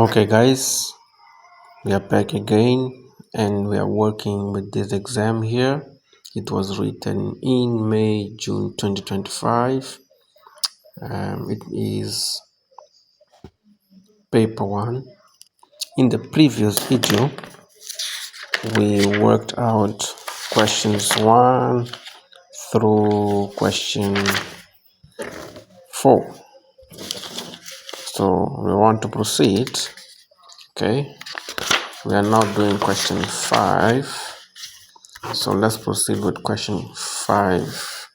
Okay guys, we are back again and we are working with this exam here. It was written in June 2025. It is paper 1. In the previous video, we worked out questions 1 through question 4. So we want to proceed. Okay, we are now doing question 5. So let's proceed with question 5.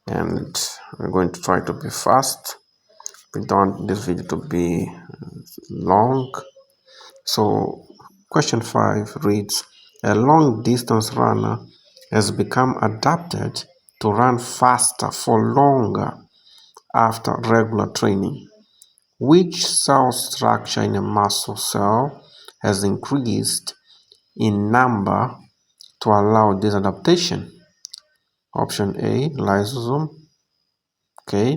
And we're going to try to be fast. We don't want this video to be long. So question 5 reads, a long distance runner has become adapted to run faster for longer after regular training. Which cell structure in a muscle cell has increased in number to allow this adaptation? Option A, lysosome. Okay,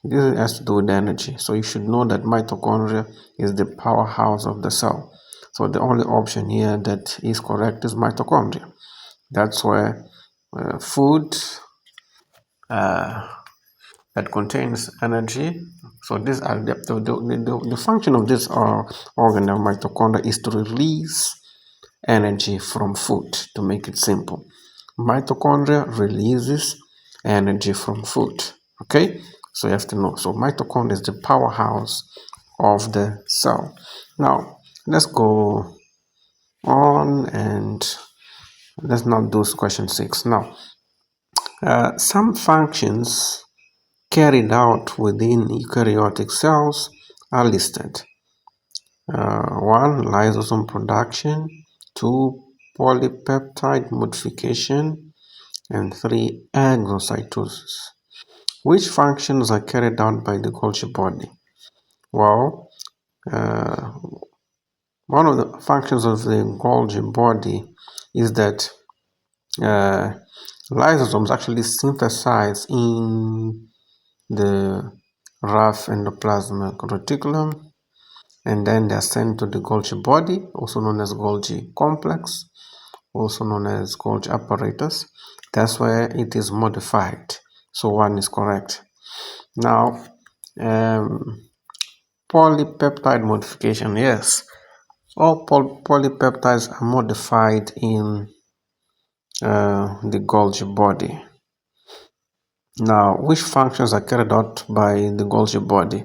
this has to do with energy, so you should know that mitochondria is the powerhouse of the cell. So the only option here that is correct is mitochondria. That's where food that contains energy. So this the function of this organ of mitochondria is to release energy from food. To make it simple, mitochondria releases energy from food. Okay, so you have to know. So mitochondria is the powerhouse of the cell. Now let's go on and let's now do question 6. Now some functions carried out within eukaryotic cells are listed. 1. Lysosome production. 2. Polypeptide modification. And 3. Exocytosis. Which functions are carried out by the Golgi body? Well, one of the functions of the Golgi body is that lysosomes actually synthesize in the rough endoplasmic reticulum, and then they are sent to the Golgi body, also known as Golgi complex, also known as Golgi apparatus. That's where it is modified. So 1 is correct. Now, polypeptide modification. Yes, all polypeptides are modified in the Golgi body. Now, which functions are carried out by the Golgi body?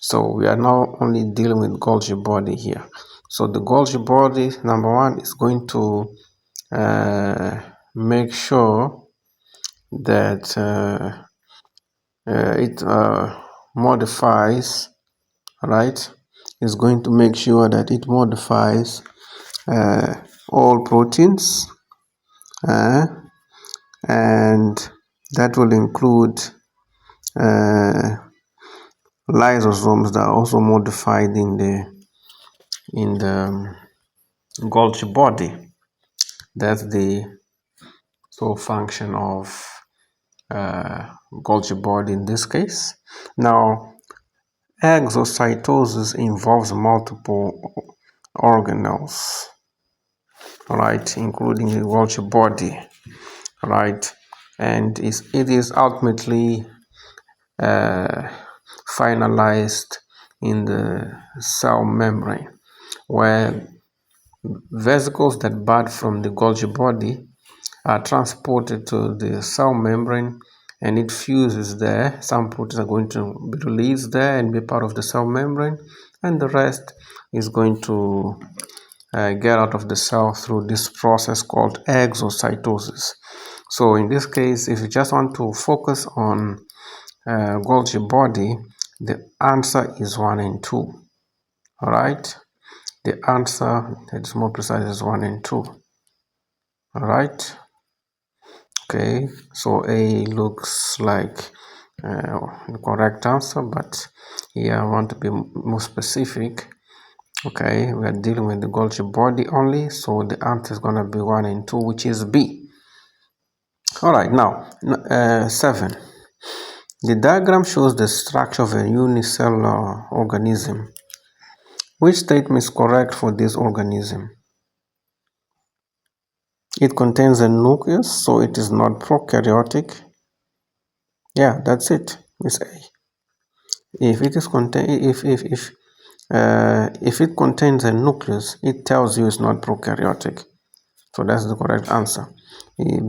So we are now only dealing with Golgi body here. So the Golgi body, number 1, is going to make sure that it modifies, right? Is going to make sure that it modifies all proteins, and that will include lysosomes that are also modified in the Golgi body. That's the sole function of Golgi body in this case. Now, exocytosis involves multiple organelles, right, including the Golgi body, right, and it is ultimately finalized in the cell membrane, where vesicles that bud from the Golgi body are transported to the cell membrane, and it fuses there. Some proteins are going to be released there and be part of the cell membrane, and the rest is going to get out of the cell through this process called exocytosis. So in this case, if you just want to focus on Golgi body, the answer is 1 and 2. All right, the answer that is more precise is 1 and 2. All right. Okay, so A looks like the correct answer, but here I want to be more specific. Okay, we are dealing with the Golgi body only, so the answer is going to be 1 and 2, which is B. All right, now 7. The diagram shows the structure of a unicellular organism. Which statement is correct for this organism? It contains a nucleus, so it is not prokaryotic. Yeah, that's it. It's A. If it is if it contains a nucleus, it tells you it's not prokaryotic. So that's the correct answer.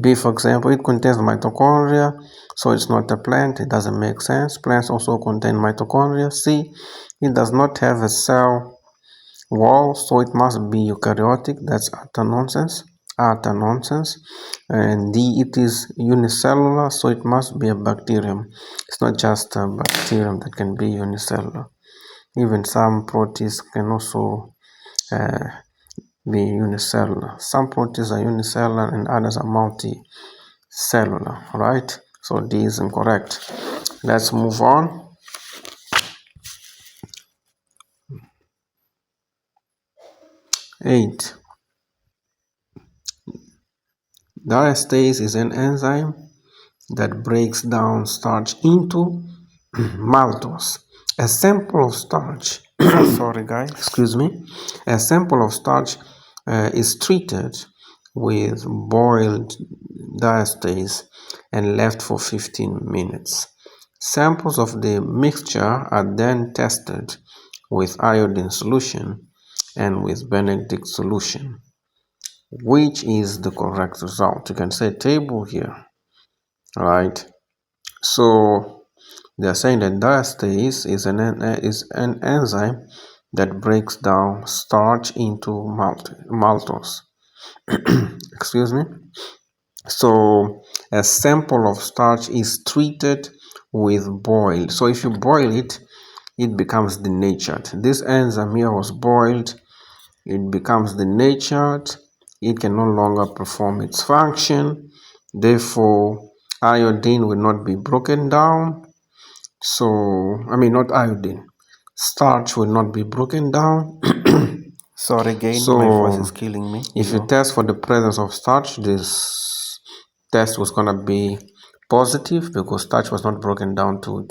B, for example, it contains mitochondria, so it's not a plant. It doesn't make sense. Plants also contain mitochondria. C, it does not have a cell wall, so it must be eukaryotic. That's utter nonsense. Utter nonsense. And D, it is unicellular, so it must be a bacterium. It's not just a bacterium that can be unicellular. Even some protists can also be unicellular. Some protists are unicellular and others are multicellular, right? So D is incorrect. Let's move on. 8. Diastase is an enzyme that breaks down starch into maltose. A sample of starch, sorry guys, excuse me, a sample of starch is treated with boiled diastase and left for 15 minutes. Samples of the mixture are then tested with iodine solution and with Benedict solution. Which is the correct result? You can say table here, right? So they're saying that diastase is an enzyme that breaks down starch into maltose. Excuse me. So a sample of starch is treated with boiled. So if you boil it, it becomes denatured. This enzyme here was boiled. It becomes denatured. It can no longer perform its function. Therefore, iodine will not be broken down. So, not iodine. Starch will not be broken down. Sorry again, So, my voice is killing me. If you test for the presence of starch, this test was going to be positive because starch was not broken down to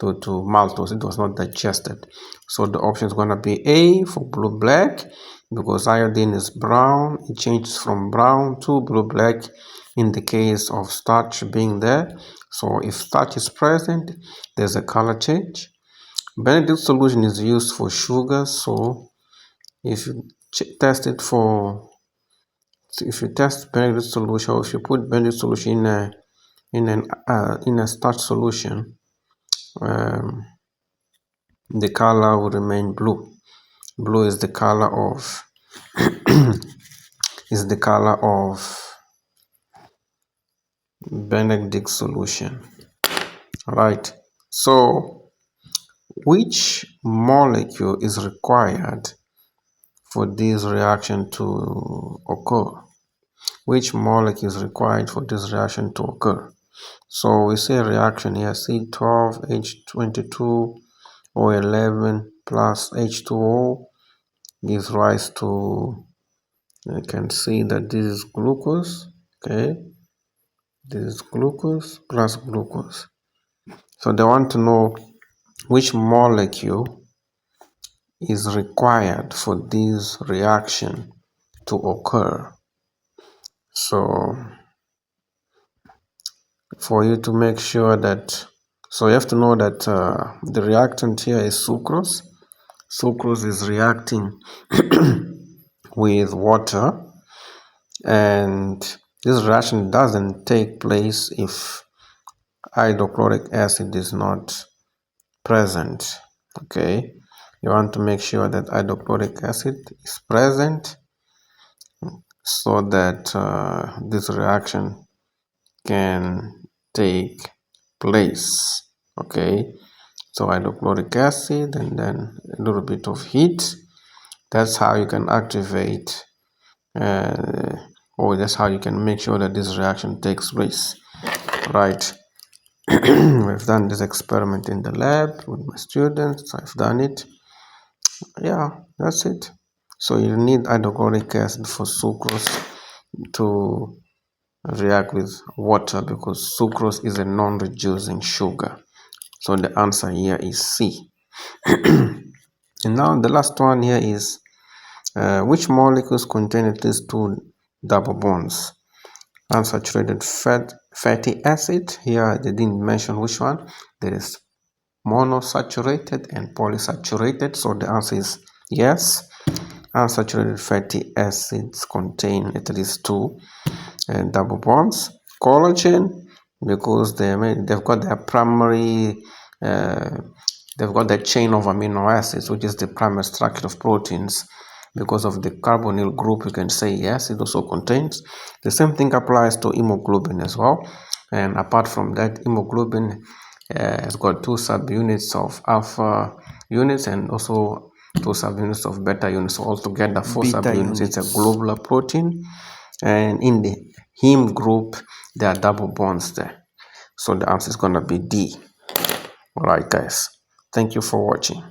maltose. It was not digested. So the option is going to be A for blue black because iodine is brown. It changes from brown to blue black in the case of starch being there. So if starch is present, there's a color change. Benedict solution is used for sugar. So if you test it for, if you test Benedict solution, or if you put Benedict solution in a starch solution, the color will remain blue. Blue is the color of Benedict solution, right? So which molecule is required for this reaction to occur? Which molecule is required for this reaction to occur? So we say reaction here, C12H22O11 plus H2O gives rise to, you can see that this is glucose, okay? This is glucose plus glucose. So they want to know which molecule is required for this reaction to occur. So for you to make sure that, so you have to know that the reactant here is sucrose. Sucrose is reacting with water, and this reaction doesn't take place if hydrochloric acid is not present. Okay, you want to make sure that hydrochloric acid is present so that this reaction can take place. Okay, so hydrochloric acid and then a little bit of heat. That's how you can activate or that's how you can make sure that this reaction takes place, right? We've done this experiment in the lab with my students. I've done it. Yeah, that's it. So you need hydrochloric acid for sucrose to react with water because sucrose is a non-reducing sugar. So the answer here is C. And now the last one here is which molecules contain at least two double bonds? Unsaturated fatty acid. Here they didn't mention which one. There is monosaturated and polysaturated. So the answer is yes. Unsaturated fatty acids contain at least two double bonds. Collagen, because they've got their primary, they've got the chain of amino acids, which is the primary structure of proteins. Because of the carbonyl group, you can say yes, it also contains. The same thing applies to hemoglobin as well. And apart from that, hemoglobin has got two subunits of alpha units and also two subunits of beta units. So altogether, four Beta subunits. It's a units. globular protein. And in the heme group, there are double bonds there. So the answer is going to be D. All right, guys. Thank you for watching.